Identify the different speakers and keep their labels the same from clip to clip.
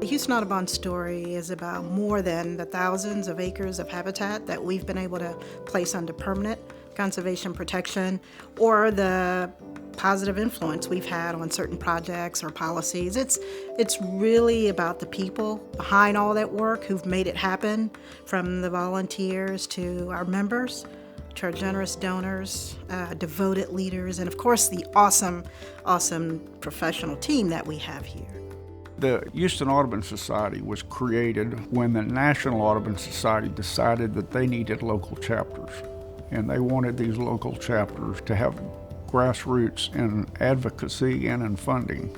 Speaker 1: Houston Audubon's story is about more than the thousands of acres of habitat that we've been able to place under permanent conservation protection, or the positive influence we've had on certain projects or policies. It's really about the people behind all that work who've made it happen, from the volunteers to our members, to our generous donors, devoted leaders, and of course the awesome professional team that we have here.
Speaker 2: The Houston Audubon Society was created when the National Audubon Society decided that they needed local chapters. And they wanted these local chapters to have grassroots in advocacy and in funding.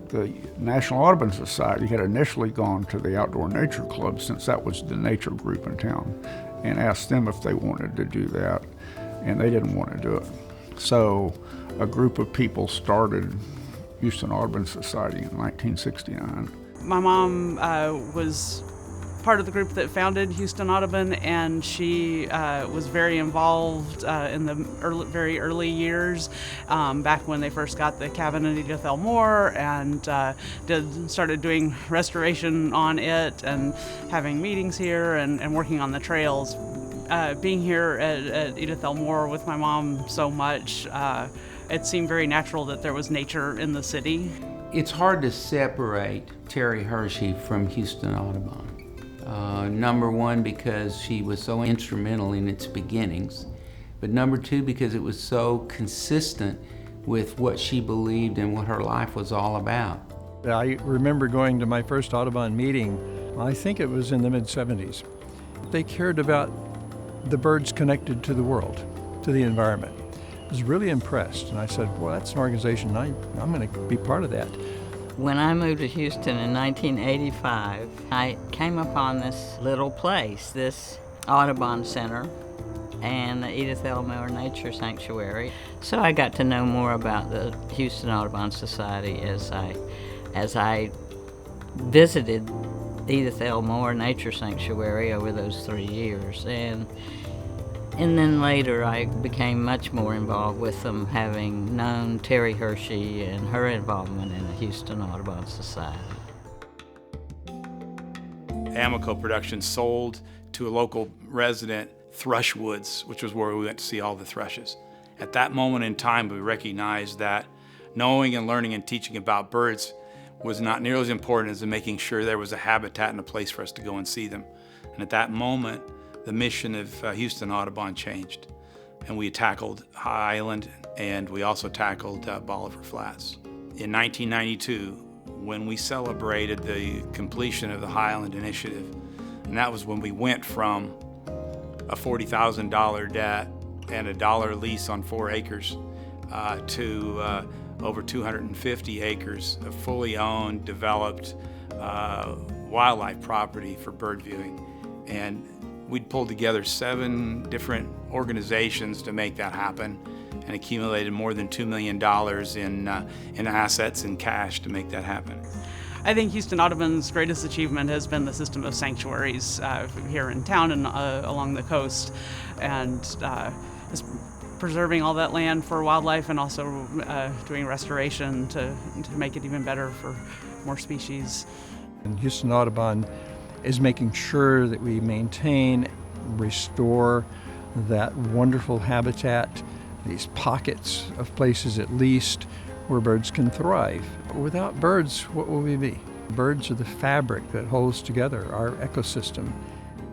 Speaker 2: The National Audubon Society had initially gone to the Outdoor Nature Club, since that was the nature group in town, and asked them if they wanted to do that, and they didn't want to do it. So a group of people started Houston Audubon Society in 1969.
Speaker 3: My mom was part of the group that founded Houston Audubon, and she was very involved in the very early years, back when they first got the cabin in Edith Elmore, and started doing restoration on it and having meetings here and working on the trails. Being here at Edith Elmore with my mom so much, it seemed very natural that there was nature in the city.
Speaker 4: It's hard to separate Terry Hershey from Houston Audubon. Number one, because she was so instrumental in its beginnings, but number two, because it was so consistent with what she believed and what her life was all about.
Speaker 5: I remember going to my first Audubon meeting, I think it was in the mid-70s. They cared about the birds connected to the world, to the environment. I was really impressed, and I said, well, that's an organization, I'm going to be part of that.
Speaker 6: When I moved to Houston in 1985, I came upon this little place, this Audubon Center and the Edith Elmore Nature Sanctuary. So I got to know more about the Houston Audubon Society as I visited Edith Elmore Nature Sanctuary over those 3 years. And then later I became much more involved with them, having known Terry Hershey and her involvement in the Houston Audubon Society.
Speaker 7: Amico Productions sold to a local resident thrush woods, which was where we went to see all the thrushes. At that moment in time, we recognized that knowing and learning and teaching about birds was not nearly as important as making sure there was a habitat and a place for us to go and see them. And at that moment, the mission of Houston Audubon changed, and we tackled High Island, and we also tackled Bolivar Flats. In 1992, when we celebrated the completion of the High Island Initiative, and that was when we went from a $40,000 debt and a $1 lease on 4 acres to over 250 acres of fully owned, developed wildlife property for bird viewing. And we'd pulled together 7 different organizations to make that happen, and accumulated more than $2 million in assets and cash to make that happen.
Speaker 3: I think Houston Audubon's greatest achievement has been the system of sanctuaries here in town and along the coast, and just preserving all that land for wildlife, and also doing restoration to make it even better for more species.
Speaker 5: And Houston Audubon is making sure that we maintain, restore that wonderful habitat, these pockets of places at least where birds can thrive. Without birds, what will we be? Birds are the fabric that holds together our ecosystem.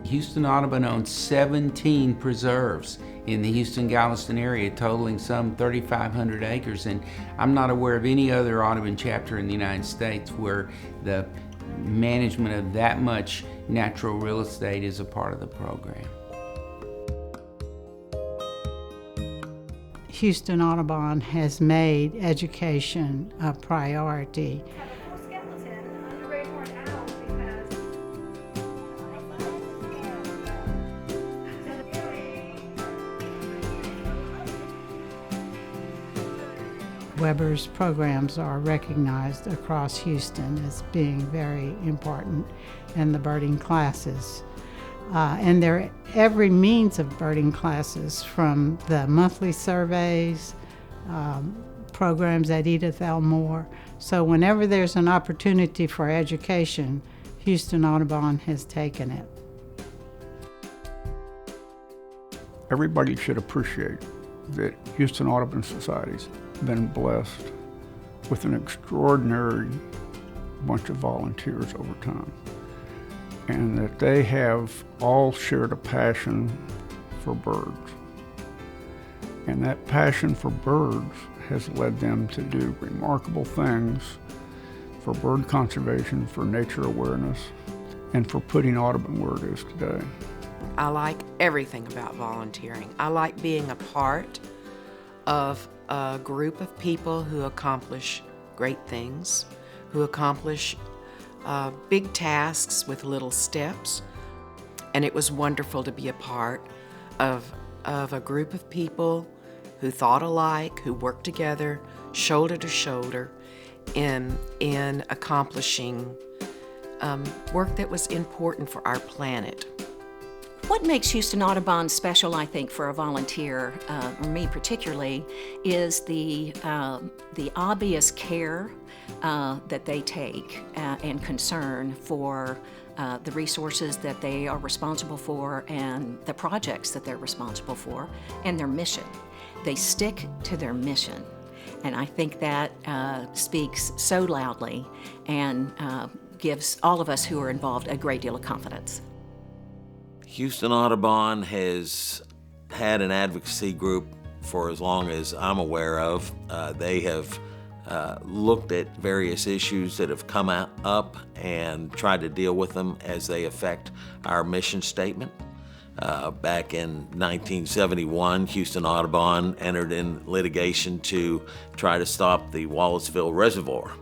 Speaker 4: Houston Audubon owns 17 preserves in the Houston-Galveston area, totaling some 3,500 acres, and I'm not aware of any other Audubon chapter in the United States where the management of that much natural real estate is a part of the program.
Speaker 8: Houston Audubon has made education a priority. Weber's programs are recognized across Houston as being very important in the birding classes. And there are every means of birding classes, from the monthly surveys, programs at Edith Elmore. So whenever there's an opportunity for education, Houston Audubon has taken it.
Speaker 2: Everybody should appreciate that Houston Audubon Society's been blessed with an extraordinary bunch of volunteers over time, and that they have all shared a passion for birds. And that passion for birds has led them to do remarkable things for bird conservation, for nature awareness, and for putting Audubon where it is today.
Speaker 9: I like everything about volunteering. I like being a part of a group of people who accomplish great things, who accomplish big tasks with little steps. And it was wonderful to be a part of a group of people who thought alike, who worked together, shoulder to shoulder, in accomplishing work that was important for our planet.
Speaker 10: What makes Houston Audubon special, I think, for a volunteer, or me particularly, is the obvious care that they take and concern for the resources that they are responsible for and the projects that they're responsible for and their mission. They stick to their mission. And I think that speaks so loudly and gives all of us who are involved a great deal of confidence.
Speaker 11: Houston Audubon has had an advocacy group for as long as I'm aware of. They have looked at various issues that have come up and tried to deal with them as they affect our mission statement. Back in 1971, Houston Audubon entered in litigation to try to stop the Wallaceville Reservoir.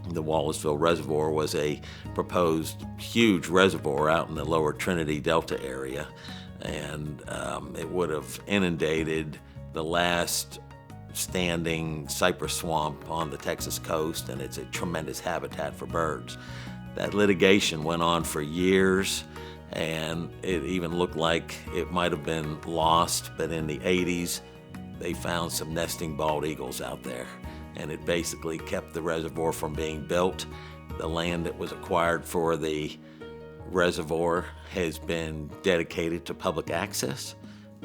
Speaker 11: The Wallaceville Reservoir was a proposed huge reservoir out in the lower Trinity Delta area, and it would have inundated the last standing cypress swamp on the Texas coast, and it's a tremendous habitat for birds. That litigation went on for years, and it even looked like it might have been lost, but in the 80s, they found some nesting bald eagles out there, and it basically kept the reservoir from being built. The land that was acquired for the reservoir has been dedicated to public access,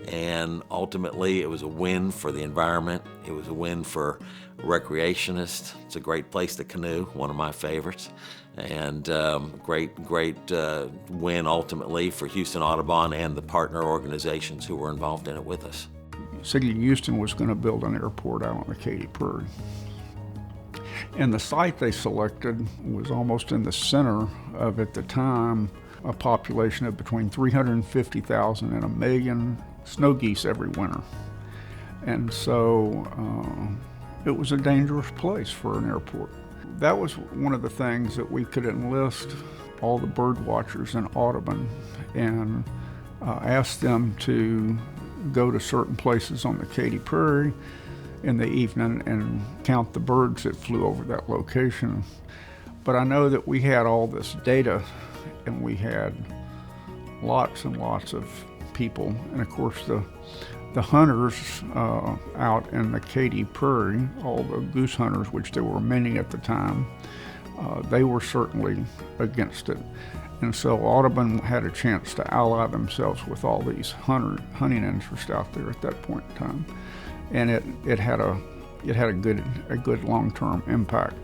Speaker 11: and ultimately it was a win for the environment. It was a win for recreationists. It's a great place to canoe, one of my favorites, and great win ultimately for Houston Audubon and the partner organizations who were involved in it with us.
Speaker 2: City of Houston was going to build an airport out on the Katy Prairie. And the site they selected was almost in the center of, at the time, a population of between 350,000 and 1 million snow geese every winter. And so it was a dangerous place for an airport. That was one of the things that we could enlist all the bird watchers in Audubon and ask them to go to certain places on the Katy Prairie in the evening and count the birds that flew over that location. But I know that we had all this data, and we had lots and lots of people, and of course the hunters out in the Katy Prairie, all the goose hunters, which there were many at the time, they were certainly against it. And so Audubon had a chance to ally themselves with all these hunting interests out there at that point in time, and it had a good long-term impact.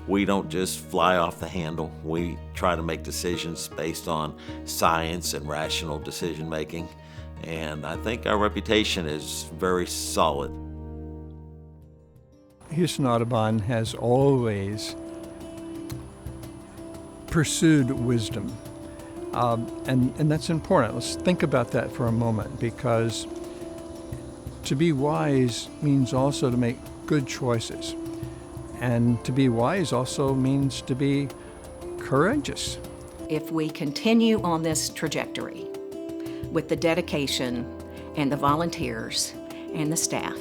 Speaker 11: We don't just fly off the handle. We try to make decisions based on science and rational decision making, and I think our reputation is very solid.
Speaker 5: Houston Audubon has always pursued wisdom, and that's important. Let's think about that for a moment, because to be wise means also to make good choices, and to be wise also means to be courageous.
Speaker 10: If we continue on this trajectory with the dedication and the volunteers and the staff,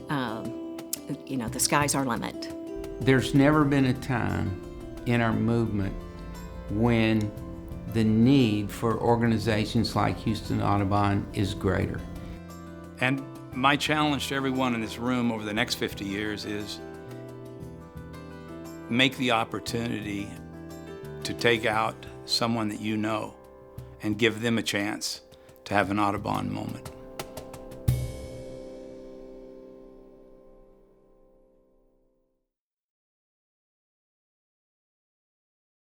Speaker 10: the sky's our limit.
Speaker 4: There's never been a time in our movement when the need for organizations like Houston Audubon is greater.
Speaker 7: And my challenge to everyone in this room over the next 50 years is make the opportunity to take out someone that you know and give them a chance to have an Audubon moment.